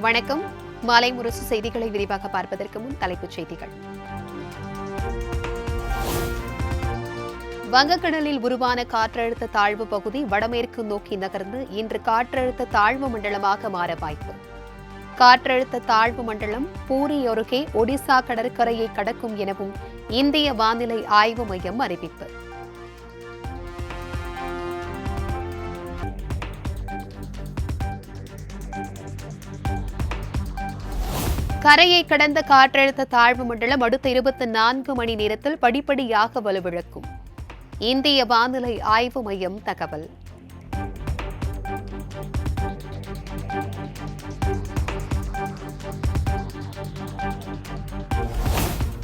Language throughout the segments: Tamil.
வணக்கம். மாலை முரசு செய்திகளை விரிவாக பார்ப்பதற்கு முன் தலைப்புச் செய்திகள். வங்கக்கடலில் உருவான காற்றழுத்த தாழ்வு பகுதி வடமேற்கு நோக்கி நகர்ந்து இன்று காற்றழுத்த தாழ்வு மண்டலமாக மாற வாய்ப்பு. காற்றழுத்த தாழ்வு மண்டலம் பூரி அருகே ஒடிசா கடற்கரையை கடக்கும் எனவும் இந்திய வானிலை ஆய்வு மையம் அறிவிப்பு. கரையை கடந்த காற்றழுத்த தாழ்வு மண்டலம் அடுத்த 24 மணி நேரத்தில் படிப்படியாக வலுவிழக்கும். இந்திய வானிலை ஆய்வு மையம் தகவல்.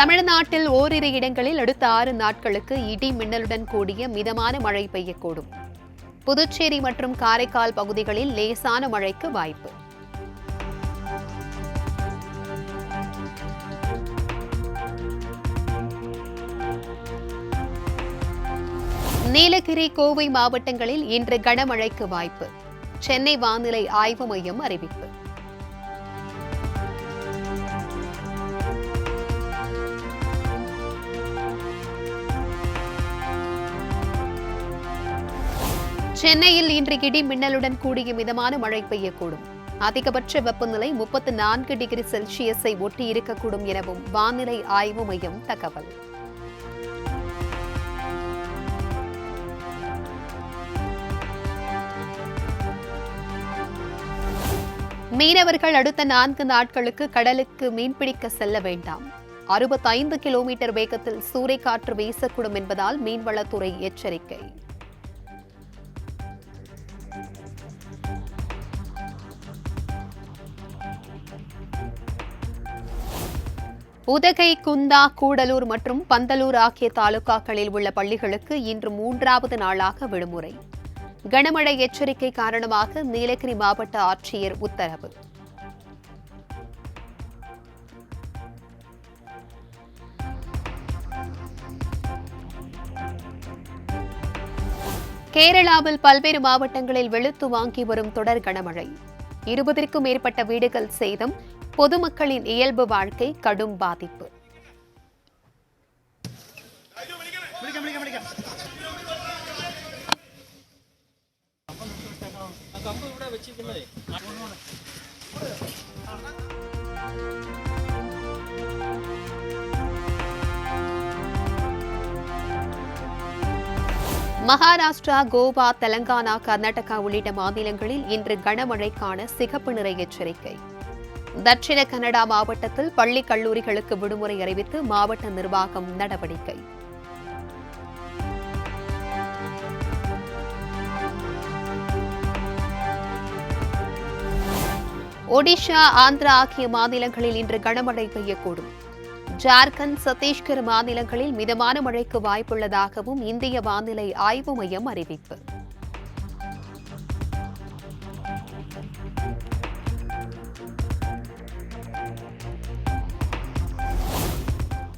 தமிழ்நாட்டில் ஓரிரு இடங்களில் அடுத்த 6 நாட்களுக்கு இடி மின்னலுடன் கூடிய மிதமான மழை பெய்யக்கூடும். புதுச்சேரி மற்றும் காரைக்கால் பகுதிகளில் லேசான மழைக்கு வாய்ப்பு. நீலகிரி, கோவை மாவட்டங்களில் இன்று கனமழைக்கு வாய்ப்பு. சென்னை வானிலை ஆய்வு மையம் அறிவிப்பு. சென்னையில் இன்று இடி மின்னலுடன் கூடிய மிதமான மழை பெய்யக்கூடும். அதிகபட்ச வெப்பநிலை 34 டிகிரி செல்சியஸை ஒட்டி இருக்கக்கூடும் எனவும் வானிலை ஆய்வு மையம் தகவல். மீனவர்கள் அடுத்த 4 நாட்களுக்கு கடலுக்கு மீன்பிடிக்க செல்ல வேண்டாம். 65 கிலோமீட்டர் வேகத்தில் சூறைக்காற்று வீசக்கூடும் என்பதால் மீன்வளத்துறை எச்சரிக்கை. உதகை, குந்தா, கூடலூர் மற்றும் பந்தலூர் ஆகிய தாலுகாக்களில் உள்ள பள்ளிகளுக்கு இன்று 3வது நாளாக விடுமுறை. கனமழை எச்சரிக்கை காரணமாக நீலகிரி மாவட்ட ஆட்சியர் உத்தரவு. கேரளாவில் பல்வேறு மாவட்டங்களில் வெளுத்து வாங்கி வரும் தொடர் கனமழை. 20க்கும் மேற்பட்ட வீடுகள் சேதம். பொதுமக்களின் இயல்பு வாழ்க்கை கடும் பாதிப்பு. மகாராஷ்டிரா, கோவா, தெலங்கானா, கர்நாடகா உள்ளிட்ட மாநிலங்களில் இன்று கனமழைக்கான சிகப்பு நிற எச்சரிக்கை. தட்சிண கன்னடா மாவட்டத்தில் பள்ளி கல்லூரிகளுக்கு விடுமுறை அறிவித்து மாவட்ட நிர்வாகம் நடவடிக்கை. ஒடிஷா, ஆந்திரா ஆகிய மாநிலங்களில் இன்று கனமழை பெய்யக்கூடும். ஜார்க்கண்ட், சத்தீஸ்கர் மாநிலங்களில் மிதமான மழைக்கு வாய்ப்புள்ளதாகவும் இந்திய வானிலை ஆய்வு மையம் அறிவிப்பு.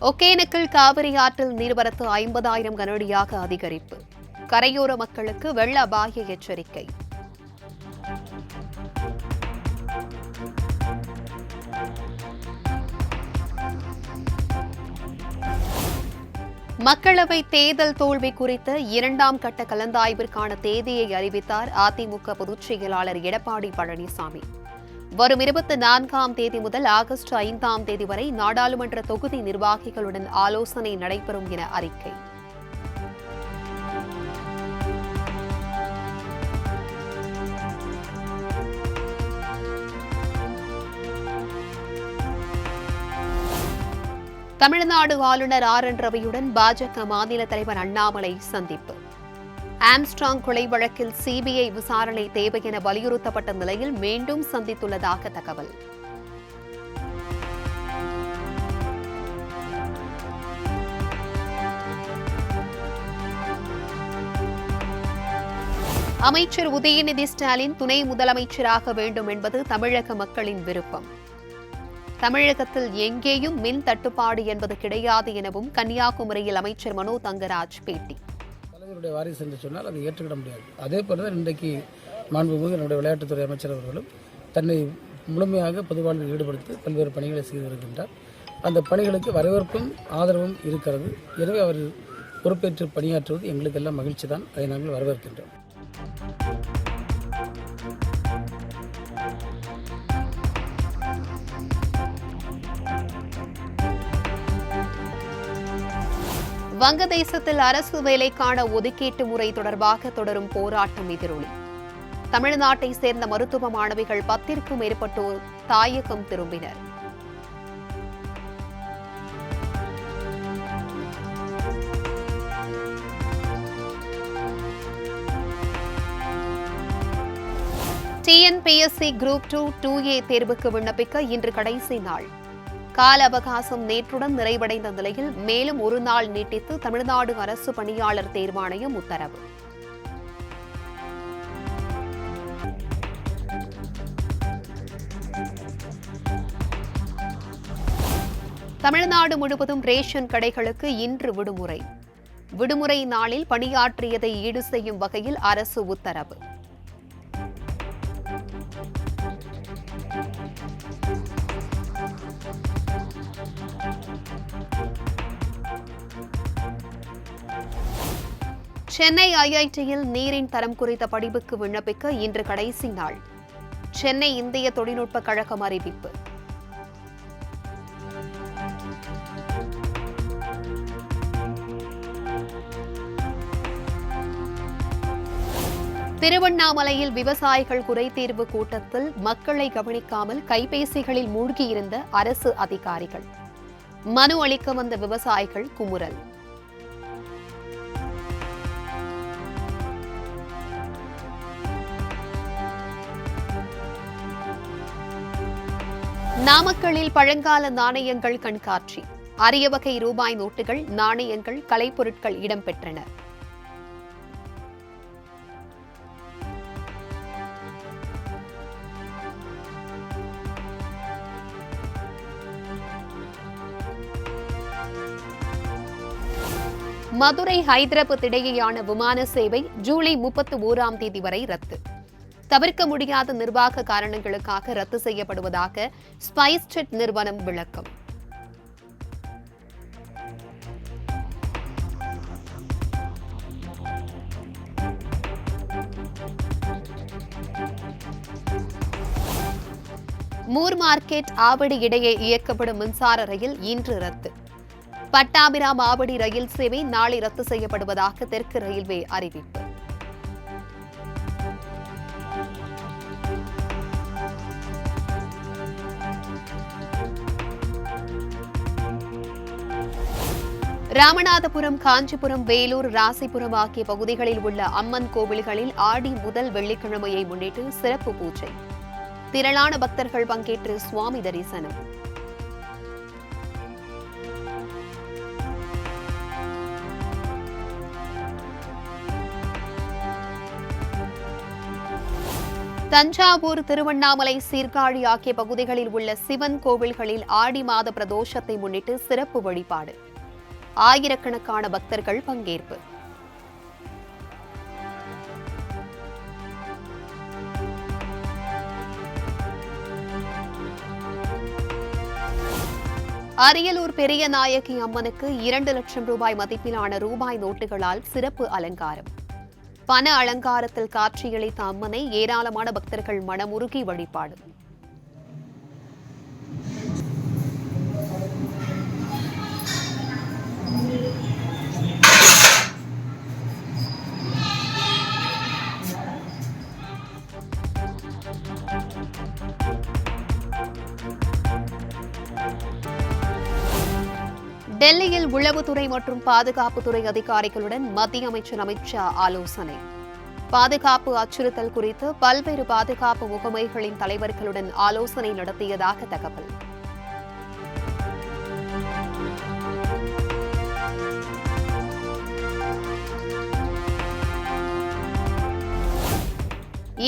ஒகேனக்கல் காவிரி ஆற்றில் நீர்வரத்து 50,000 கனஅடியாக அதிகரிப்பு. கரையோர மக்களுக்கு வெள்ள அபாய எச்சரிக்கை. மக்களவை தேர்தல் தோல்வி குறித்த 2ஆம் கட்ட கலந்தாய்விற்கான தேதியை அறிவித்தார் அதிமுக பொதுச் செயலாளர் எடப்பாடி பழனிசாமி. வரும் 24ஆம் தேதி முதல் ஆகஸ்ட் 5ஆம் தேதி வரை நாடாளுமன்ற தொகுதி நிர்வாகிகளுடன் ஆலோசனை நடைபெறும் என அறிக்கை. தமிழ்நாடு ஆளுநர் RN ரவியுடன் பாஜக மாநில தலைவர் அண்ணாமலை சந்திப்பு. ஆம்ஸ்ட்ராங் கொலை வழக்கில் CBI விசாரணை தேவை என வலியுறுத்தப்பட்ட நிலையில் மீண்டும் சந்தித்துள்ளதாக தகவல். அமைச்சர் உதயநிதி ஸ்டாலின் துணை முதலமைச்சராக வேண்டும் என்பது தமிழக மக்களின் விருப்பம். தமிழகத்தில் எங்கேயும் மின் தட்டுப்பாடு என்பது கிடையாது எனவும் கன்னியாகுமரியில் அமைச்சர் மனோ தங்கராஜ் பேட்டி. தலைவருடைய வாரிசு என்று சொன்னால் அதை ஏற்றுக்கிட முடியாது. அதே போல தான் இன்றைக்கு மாண்புமிகு என்னுடைய விளையாட்டுத்துறை அமைச்சர் அவர்களும் தன்னை முழுமையாக பொது வாழ்வில் ஈடுபடுத்தி பல்வேறு பணிகளை செய்து வருகின்றார். அந்த பணிகளுக்கு வரவேற்பும் ஆதரவும் இருக்கிறது. எனவே அவர் பொறுப்பேற்று பணியாற்றுவது எங்களுக்கெல்லாம் மகிழ்ச்சி தான். அதை நாங்கள் வரவேற்கின்றோம். வங்கதேசத்தில் அரசு வேலைக்கான ஒதுக்கீட்டு முறை தொடர்பாக தொடரும் போராட்டம் எதிரொலி. தமிழ்நாட்டை சேர்ந்த மருத்துவ மாணவிகள் 10க்கும் மேற்பட்டோர் தாயகம் திரும்பினர். TNPSC குரூப் 2 2A தேர்வுக்கு விண்ணப்பிக்க இன்று கடைசி நாள். கால அவகாசம் நேற்றுடன் நிறைவடைந்த நிலையில் மேலும் ஒரு நாள் நீட்டித்து தமிழ்நாடு அரசு பணியாளர் தேர்வாணையம் உத்தரவு. தமிழ்நாடு முழுவதும் ரேஷன் கடைகளுக்கு இன்று விடுமுறை. விடுமுறை நாளில் பணியாற்றியதை ஈடு செய்யும் வகையில் அரசு உத்தரவு. சென்னை IITயில் நீரின் தரம் குறித்த படிப்புக்கு விண்ணப்பிக்க இன்று கடைசி நாள். சென்னை இந்திய தொழில்நுட்ப கழகம் அறிவிப்பு. திருவண்ணாமலையில் விவசாயிகள் குறைதீர்வு கூட்டத்தில் மக்களை கவனிக்காமல் கைபேசிகளில் மூழ்கியிருந்த அரசு அதிகாரிகள். மனு அளிக்க வந்த விவசாயிகள் குமுறல். நாமக்கல்லில் பழங்கால நாணயங்கள் கண்காட்சி. அரிய வகை ரூபாய் நோட்டுகள், நாணயங்கள், கலைப்பொருட்கள் இடம்பெற்றன. மதுரை ஹைதராபாத் இடையேயான விமான சேவை ஜூலை 31ஆம் தேதி வரை ரத்து. தவிர்க்க முடியாத நிர்வாக காரணங்களுக்காக ரத்து செய்யப்படுவதாக ஸ்பைஸ் ஜெட் நிறுவனம் விளக்கம். மூர் மார்க்கெட் ஆவடி இடையே இயக்கப்படும் மின்சார ரயில் இன்று ரத்து. பட்டாபிராம் ஆவடி ரயில் சேவை நாளை ரத்து செய்யப்படுவதாக தெற்கு ரயில்வே அறிவிப்பு. ராமநாதபுரம், காஞ்சிபுரம், வேலூர், ராசிபுரம் ஆகிய பகுதிகளில் உள்ள அம்மன் கோவில்களில் ஆடி முதல் வெள்ளிக்கிழமையை முன்னிட்டு சிறப்பு பூஜை. திரளான பக்தர்கள் பங்கேற்று சுவாமி தரிசனம். தஞ்சாவூர், திருவண்ணாமலை, சீர்காழி ஆகிய பகுதிகளில் உள்ள சிவன் கோவில்களில் ஆடி மாத பிரதோஷத்தை முன்னிட்டு சிறப்பு வழிபாடு. ஆயிரக்கணக்கான பக்தர்கள் பங்கேற்பு. அரியலூர் பெரிய நாயகி அம்மனுக்கு 2 லட்சம் ரூபாய் மதிப்பிலான ரூபாய் நோட்டுகளால் சிறப்பு அலங்காரம். பண அலங்காரத்தில் காட்சியளித்த அம்மனை ஏராளமான பக்தர்கள் மனமுருகி வழிபாடு. டெல்லியில் உளவுத்துறை மற்றும் பாதுகாப்புத்துறை அதிகாரிகளுடன் மத்திய அமைச்சர் அமித் ஷா ஆலோசனை. பாதுகாப்பு அச்சுறுத்தல் குறித்து பல்வேறு பாதுகாப்பு முகமைகளின் தலைவர்களுடன் ஆலோசனை நடத்தியதாக தகவல்.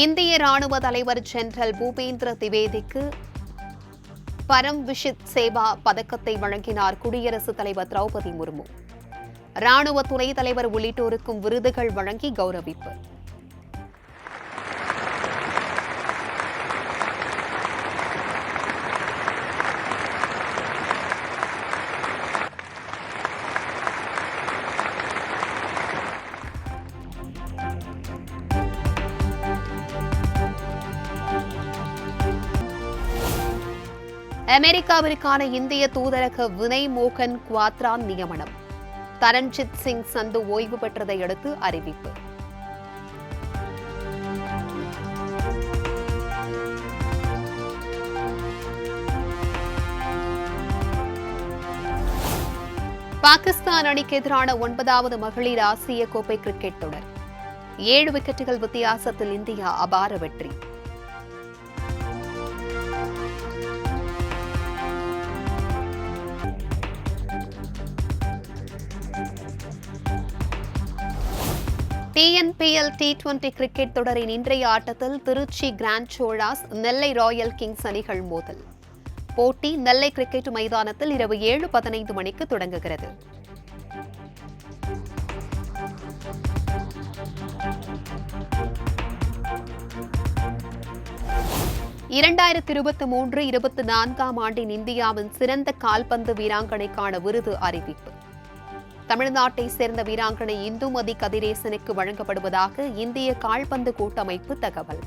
இந்திய ராணுவ தலைவர் ஜெனரல் பூபேந்திர திவேதிக்கு பரம்விஷித் சேவா பதக்கத்தை வழங்கினார் குடியரசுத் தலைவர் திரௌபதி முர்மு. ராணுவ துணைத் தலைவர் உள்ளிட்டோருக்கும் விருதுகள் வழங்கி கௌரவிப்பு. அமெரிக்காவிற்கான இந்திய தூதரக வினய் மோகன் குவாத்ரா நியமனம். தரண்ஜித் சிங் சந்து ஓய்வு பெற்றதை அடுத்து அறிவிப்பு. பாகிஸ்தான் அணிக்கு எதிரான 9வது மகளிர் ஆசிய கோப்பை கிரிக்கெட் தொடர். 7 விக்கெட்டுகள் வித்தியாசத்தில் இந்தியா அபார வெற்றி. TNPL T20 கிரிக்கெட் தொடரின் இன்றைய ஆட்டத்தில் திருச்சி கிராண்ட் சோழாஸ் நெல்லை ராயல் கிங்ஸ் அணிகள் மோதல். போட்டி நெல்லை கிரிக்கெட் மைதானத்தில் இரவு 7:15 மணிக்கு தொடங்குகிறது. இரண்டாயிரத்து 23-24 ஆண்டின் இந்தியாவின் சிறந்த கால்பந்து வீராங்கனைக்கான விருது அறிவிப்பு. தமிழ்நாட்டை சேர்ந்த வீராங்கனை இந்துமதி கதிரேசனுக்கு வழங்கப்படுவதாக இந்திய கால்பந்து கூட்டமைப்பு தகவல்.